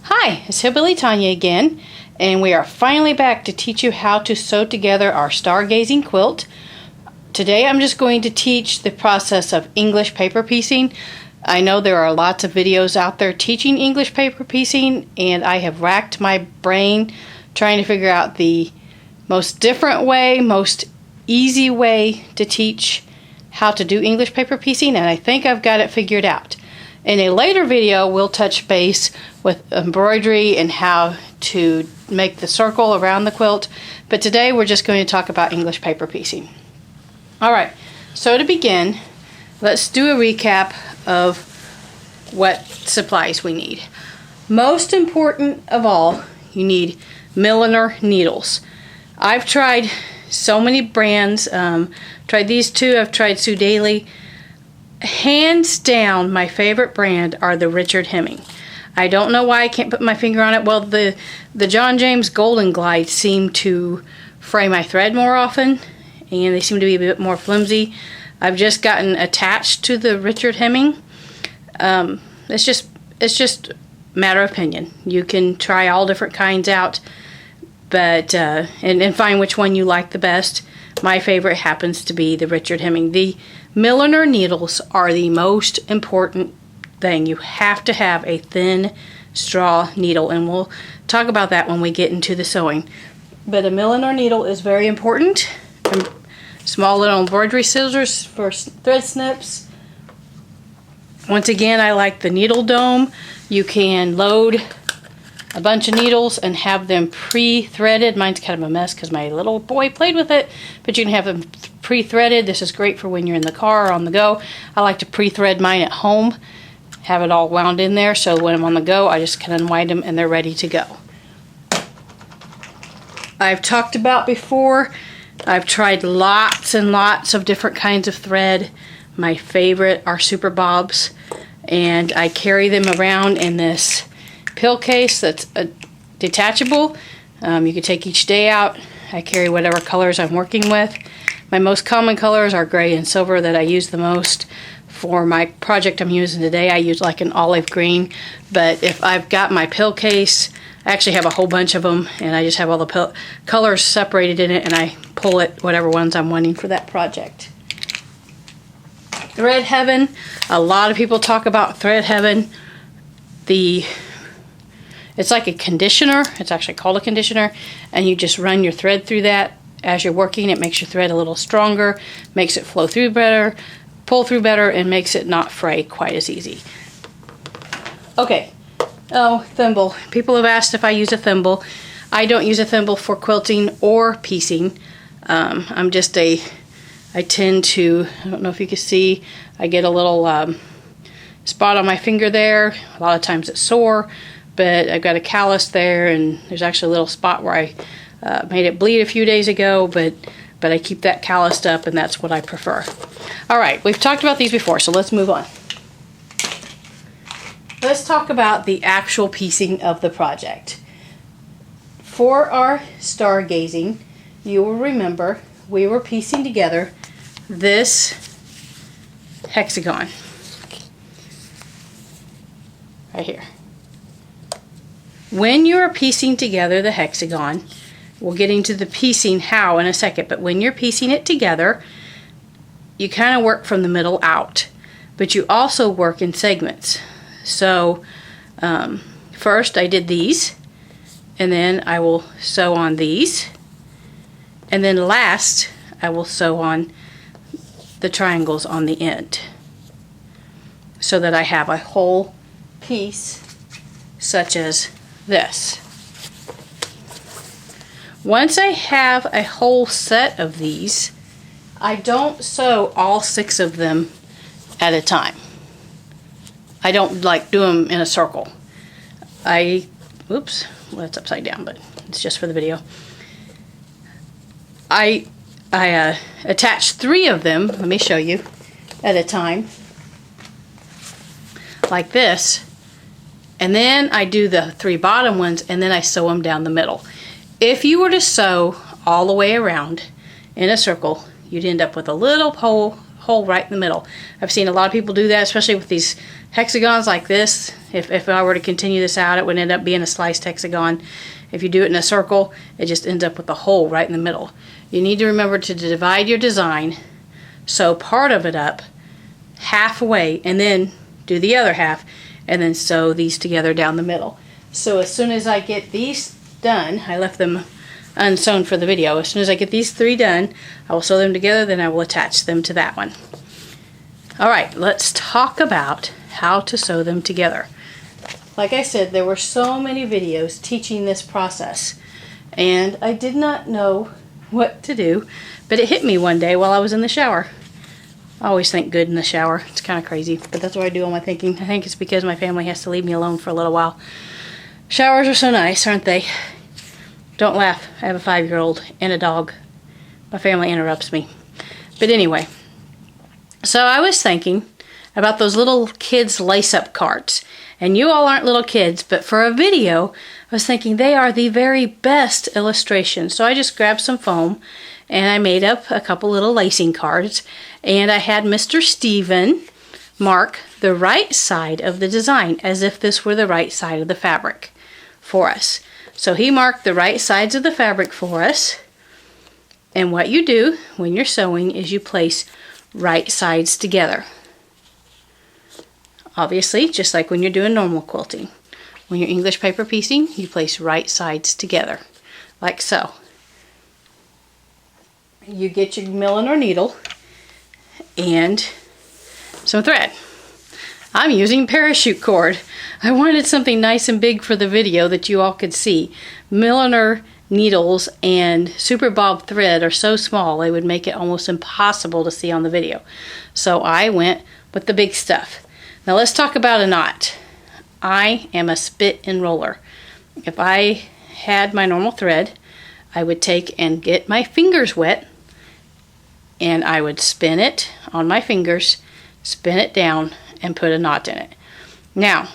Hi, it's Hillbilly Tanya again, and we are finally back to teach you how to sew together our stargazing quilt. Today I'm just going to teach the process of English paper piecing. I know there are lots of videos out there teaching English paper piecing, and I have racked my brain trying to figure out the most different way, most easy way to teach how to do English paper piecing, and I think I've got it figured out. In a later video, we'll touch base with embroidery and how to make the circle around the quilt, but today we're just going to talk about English paper piecing. Alright, so to begin, let's do a recap of what supplies we need. Most important of all, you need milliner needles. I've tried so many brands, tried these two, I've tried Sue Daily. Hands down, my favorite brand are the Richard Hemming. I don't know why I can't put my finger on it. Well, the John James Golden Glide seem to fray my thread more often, and they seem to be a bit more flimsy. I've just gotten attached to the Richard Hemming. It's just matter of opinion. You can try all different kinds out, but and find which one you like the best. My favorite happens to be the Richard Hemming. The milliner needles are the most important thing. You have to have a thin straw needle, and we'll talk about that when we get into the sewing. But a milliner needle is very important. Small little embroidery scissors for thread snips. Once again, I like the needle dome. You can load a bunch of needles and have them pre-threaded. Mine's kind of a mess because my little boy played with it, but you can have them pre-threaded. This is great for when you're in the car or on the go. I like to pre-thread mine at home, have it all wound in there, so when I'm on the go, I just can unwind them and they're ready to go. I've talked about before, I've tried lots and lots of different kinds of thread. My favorite are Super Bobs, and I carry them around in this pill case that's detachable. You can take each day out. I carry whatever colors I'm working with. My most common colors are gray and silver that I use the most. For my project I'm using today, I use like an olive green, but if I've got my pill case, I actually have a whole bunch of them, and I just have all the colors separated in it, and I pull it whatever ones I'm wanting for that project. Thread Heaven. A lot of people talk about Thread Heaven. It's like a conditioner. It's actually called a conditioner, and you just run your thread through that as you're working. It makes your thread a little stronger, makes it flow through better, pull through better, and makes it not fray quite as easy. Okay, thimble. People have asked if I use a thimble. I don't use a thimble for quilting or piecing. I tend to, I don't know if you can see, I get a little spot on my finger there. A lot of times it's sore, but I've got a callus there, and there's actually a little spot where I made it bleed a few days ago, but I keep that calloused up, and that's what I prefer. Alright, we've talked about these before, so let's move on. Let's talk about the actual piecing of the project. For our stargazing, you will remember we were piecing together this hexagon right here. When you are piecing together the hexagon, we'll get into the piecing how in a second, but when you're piecing it together, you kind of work from the middle out, but you also work in segments. So first I did these, and then I will sew on these, and then last I will sew on the triangles on the end, so that I have a whole piece such as this. Once I have a whole set of these, I don't sew all 6 of them at a time. I don't like do them in a circle. Oops, well, that's upside down, but it's just for the video. I attach 3 of them, let me show you, at a time, like this, and then I do the 3 bottom ones, and then I sew them down the middle. If you were to sew all the way around in a circle, you'd end up with a little hole hole right in the middle. I've seen a lot of people do that, especially with these hexagons like this. If I were to continue this out, it would end up being a sliced hexagon. If you do it in a circle, it just ends up with a hole right in the middle. You need to remember to divide your design, sew part of it up halfway, and then do the other half, and then sew these together down the middle. So as soon as I get these done, I left them unsewn for the video. As soon as I get these 3 done, I will sew them together, then I will attach them to that one. Alright, let's talk about how to sew them together. Like I said, there were so many videos teaching this process, and I did not know what to do, but it hit me one day while I was in the shower. I always think good in the shower. It's kind of crazy, but that's where I do all my thinking. I think it's because my family has to leave me alone for a little while. Showers are so nice, aren't they? Don't laugh. I have a 5-year-old and a dog. My family interrupts me. But anyway, so I was thinking about those little kids' lace-up carts. And you all aren't little kids, but for a video, I was thinking they are the very best illustration. So I just grabbed some foam and I made up a couple little lacing cards. And I had Mr. Steven mark the right side of the design as if this were the right side of the fabric for us. So he marked the right sides of the fabric for us. And what you do when you're sewing is you place right sides together. Obviously, just like when you're doing normal quilting. When you're English paper piecing, you place right sides together, like so. You get your milliner needle and some thread. I'm using parachute cord. I wanted something nice and big for the video that you all could see. Milliner needles and super bob thread are so small they would make it almost impossible to see on the video. So I went with the big stuff. Now let's talk about a knot. I am a spit and roller. If I had my normal thread, I would take and get my fingers wet and I would spin it on my fingers, spin it down, and put a knot in it. Now,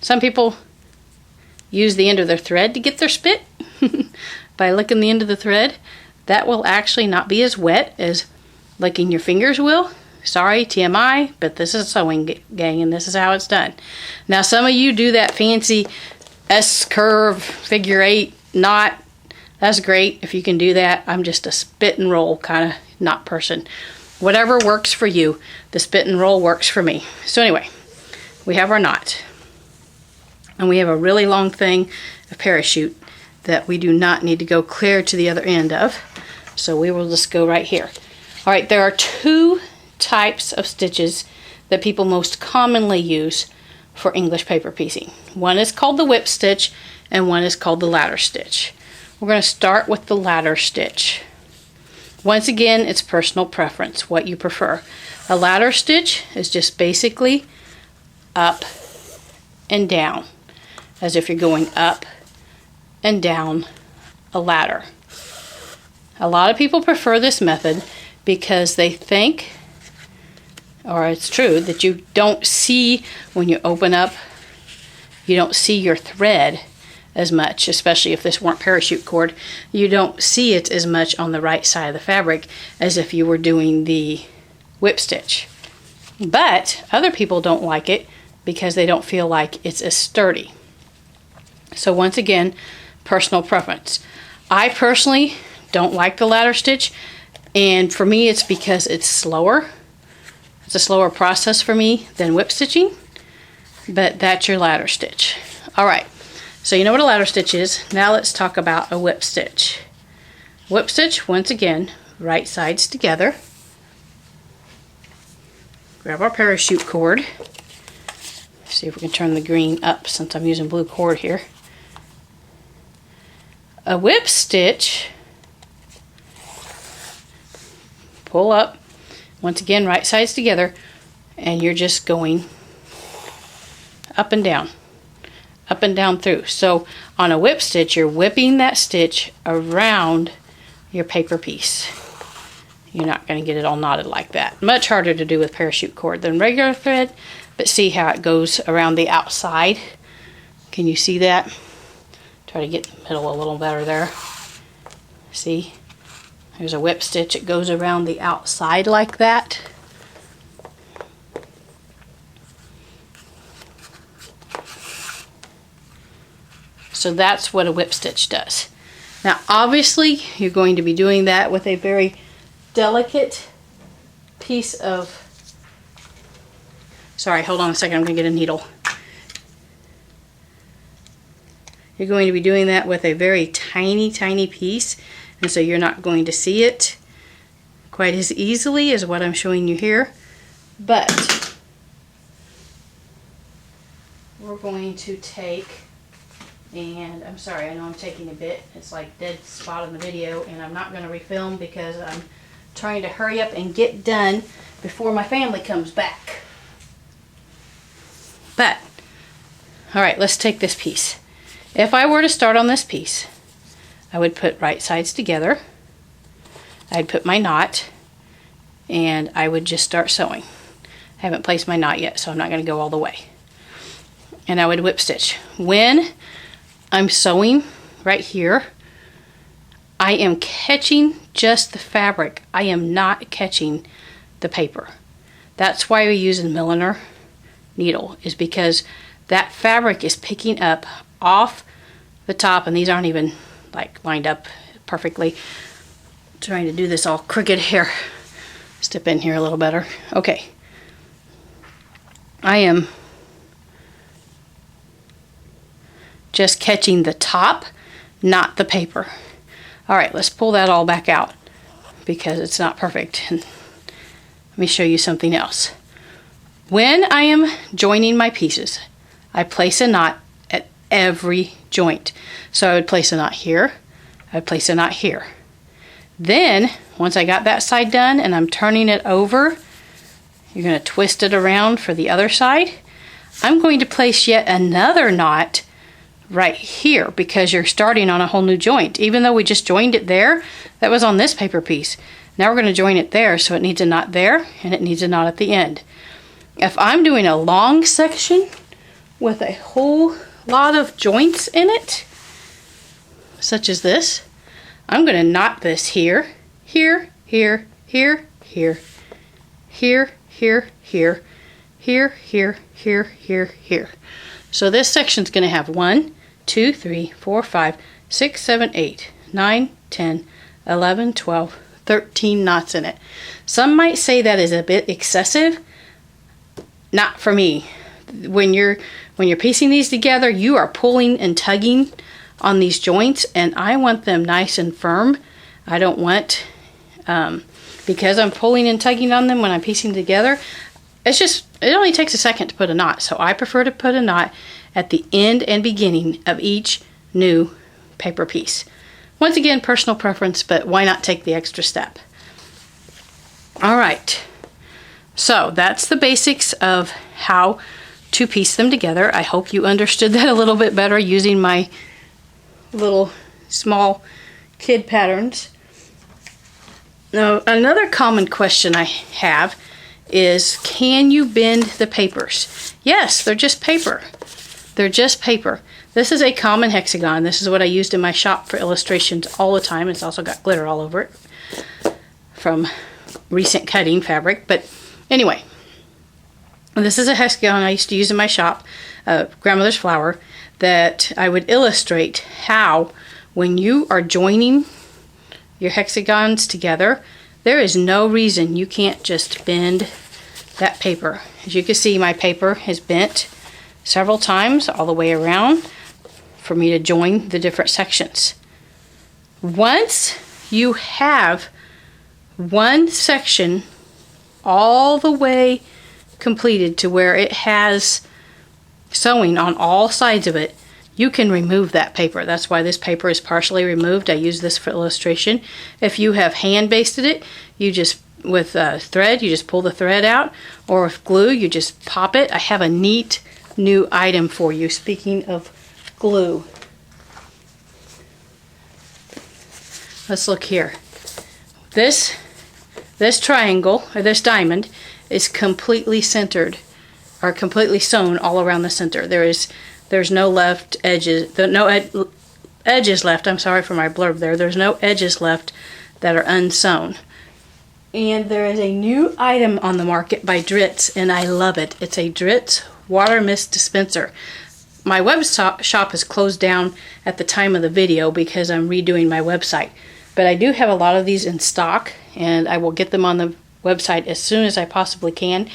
some people use the end of their thread to get their spit by licking the end of the thread. That will actually not be as wet as licking your fingers will. Sorry, TMI, but this is sewing, gang, and this is how it's done. Now, some of you do that fancy S-curve, figure 8 knot. That's great if you can do that. I'm just a spit and roll kind of knot person. Whatever works for you, the spit and roll works for me. So anyway, we have our knot. And we have a really long thing of parachute that we do not need to go clear to the other end of. So we will just go right here. All right, there are 2 types of stitches that people most commonly use for English paper piecing. One is called the whip stitch and one is called the ladder stitch. We're going to start with the ladder stitch. Once again, it's personal preference, what you prefer. A ladder stitch is just basically up and down, as if you're going up and down a ladder. A lot of people prefer this method because they think, or it's true, that you don't see, when you open up, you don't see your thread as much, especially if this weren't parachute cord. You don't see it as much on the right side of the fabric as if you were doing the whip stitch. But other people don't like it because they don't feel like it's as sturdy. So once again, personal preference. I personally don't like the ladder stitch, and for me it's because it's slower. It's a slower process for me than whip stitching, but that's your ladder stitch. Alright, so you know what a ladder stitch is. Now let's talk about a whip stitch. Whip stitch, once again, right sides together. Grab our parachute cord. See if we can turn the green up since I'm using blue cord here. A whip stitch, pull up, once again right sides together, and you're just going up and down through. So on a whip stitch, you're whipping that stitch around your paper piece. You're not going to get it all knotted like that. Much harder to do with parachute cord than regular thread, but see how it goes around the outside. Can you see that? Try to get the middle a little better there. See? There's a whip stitch. It goes around the outside like that. So that's what a whip stitch does. Now obviously you're going to be doing that with a very delicate piece of, sorry, hold on a second, I'm going to get a needle. You're going to be doing that with a very tiny piece, and so you're not going to see it quite as easily as what I'm showing you here. But we're going to take, and I'm sorry, I know I'm taking a bit, it's like dead spot in the video, and I'm not going to refilm because I'm trying to hurry up and get done before my family comes back. But, alright, let's take this piece. If I were to start on this piece, I would put right sides together, I'd put my knot, and I would just start sewing. I haven't placed my knot yet, so I'm not going to go all the way. And I would whip stitch. When I'm sewing right here, I am catching just the fabric. I am not catching the paper. That's why we use a milliner needle, is because that fabric is picking up off the top, and these aren't even like lined up perfectly. I'm trying to do this all crooked here. Step in here a little better. Okay. I am just catching the top, not the paper. Alright, let's pull that all back out because it's not perfect. And let me show you something else. When I am joining my pieces, I place a knot at every joint. So I would place a knot here, I would place a knot here. Then, once I got that side done and I'm turning it over, you're going to twist it around for the other side. I'm going to place yet another knot right here because you're starting on a whole new joint. Even though we just joined it there, that was on this paper piece. Now we're going to join it there, so it needs a knot there and it needs a knot at the end. If I'm doing a long section with a whole lot of joints in it, such as this, I'm going to knot this here, here, here, here, here, here, here, here, here, here, here, here, here. So this section's going to have 1, 2, 3, 4, 5, 6, 7, 8, 9, 10, 11, 12, 13 knots in it. Some might say that is a bit excessive. Not for me. When you're piecing these together, you are pulling and tugging on these joints, and I want them nice and firm. I don't want, because I'm pulling and tugging on them when I'm piecing together, it only takes a second to put a knot. So I prefer to put a knot at the end and beginning of each new paper piece. Once again, personal preference, but why not take the extra step? All right. So that's the basics of how to piece them together. I hope you understood that a little bit better using my little small kid patterns. Now, another common question I have is, can you bend the papers? Yes, they're just paper. They're just paper. This is a common hexagon. This is what I used in my shop for illustrations all the time. It's also got glitter all over it from recent cutting fabric. But anyway, this is a hexagon I used to use in my shop, grandmother's flower, that I would illustrate how when you are joining your hexagons together, there is no reason you can't just bend that paper. As you can see, my paper is bent several times all the way around for me to join the different sections. Once you have one section all the way completed to where it has sewing on all sides of it, you can remove that paper. That's why this paper is partially removed. I use this for illustration. If you have hand basted it, you just, with thread, you just pull the thread out, or with glue, you just pop it. I have a neat new item for you. Speaking of glue, let's look here. This triangle, or this diamond, is completely centered, or completely sewn all around the center. There's no left edges, edges left. I'm sorry for my blurb there. There's no edges left that are unsewn. And there is a new item on the market by Dritz, and I love it. It's a Dritz water mist dispenser. My web shop is closed down at the time of the video because I'm redoing my website. But I do have a lot of these in stock, and I will get them on the website as soon as I possibly can.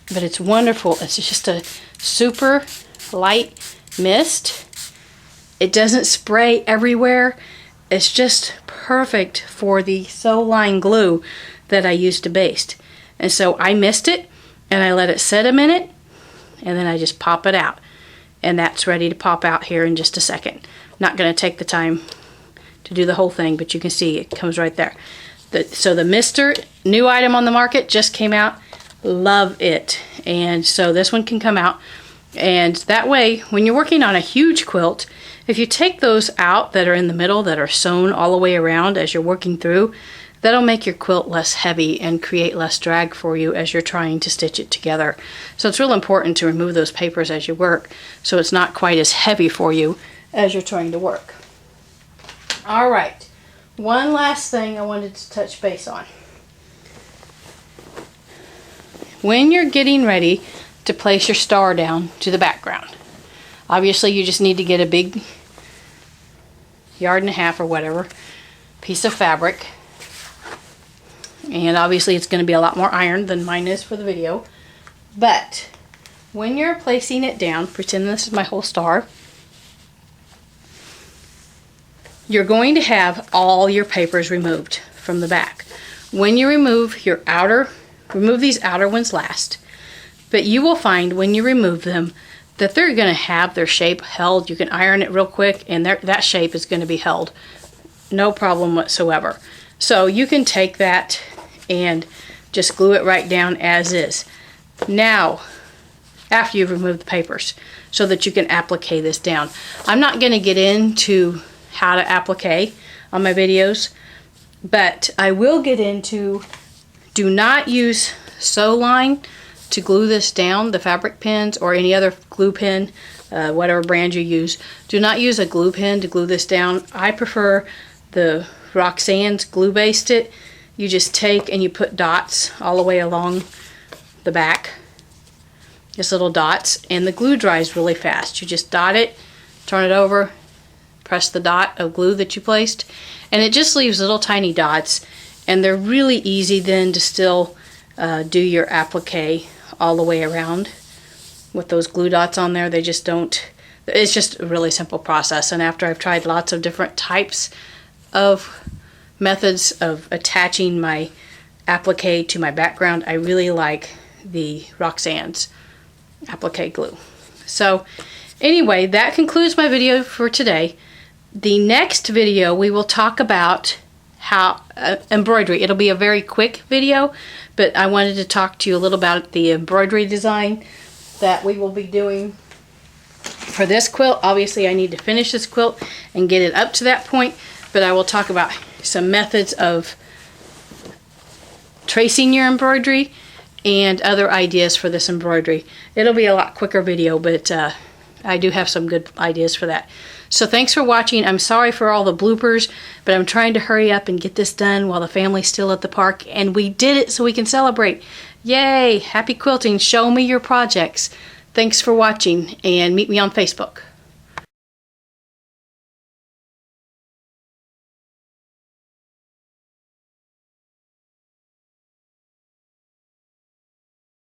But it's wonderful. It's just a super light mist. It doesn't spray everywhere. It's just perfect for the sew line glue that I used to baste. And so I mist it, and I let it sit a minute, and then I just pop it out. And that's ready to pop out here in just a second. Not going to take the time to do the whole thing, but you can see it comes right there. So the mister, new item on the market, just came out. Love it. And so this one can come out. And that way, when you're working on a huge quilt, if you take those out that are in the middle, that are sewn all the way around as you're working through, that'll make your quilt less heavy and create less drag for you as you're trying to stitch it together. So it's real important to remove those papers as you work so it's not quite as heavy for you as you're trying to work. Alright, one last thing I wanted to touch base on. When you're getting ready to place your star down to the background, obviously you just need to get a big 1.5 yards or whatever piece of fabric. And obviously it's going to be a lot more iron than mine is for the video. But when you're placing it down, pretend this is my whole star, you're going to have all your papers removed from the back. When you remove these outer ones last. But you will find when you remove them that they're going to have their shape held. You can iron it real quick and that shape is going to be held. No problem whatsoever. So you can take that and just glue it right down as is. Now, after you've removed the papers, so that you can applique this down. I'm not going to get into how to applique on my videos, but I will get into, do not use sew line to glue this down, the fabric pins or any other glue pen, whatever brand you use. Do not use a glue pen to glue this down. I prefer the Roxanne's glue based it. You just take and you put dots all the way along the back, just little dots, and the glue dries really fast. You just dot it, turn it over, press the dot of glue that you placed, and it just leaves little tiny dots, and they're really easy then to still do your applique all the way around with those glue dots on there. They just don't, it's just a really simple process. And after I've tried lots of different types of methods of attaching my applique to my background, I really like the Roxanne's applique glue. So anyway, that concludes my video for today. The next video we will talk about how embroidery. It'll be a very quick video, but I wanted to talk to you a little about the embroidery design that we will be doing for this quilt. Obviously I need to finish this quilt and get it up to that point, but I will talk about some methods of tracing your embroidery and other ideas for this embroidery. It'll be a lot quicker video, but I do have some good ideas for that. So thanks for watching. I'm sorry for all the bloopers, but I'm trying to hurry up and get this done while the family's still at the park, and we did it so we can celebrate. Yay! Happy quilting. Show me your projects. Thanks for watching, and meet me on Facebook.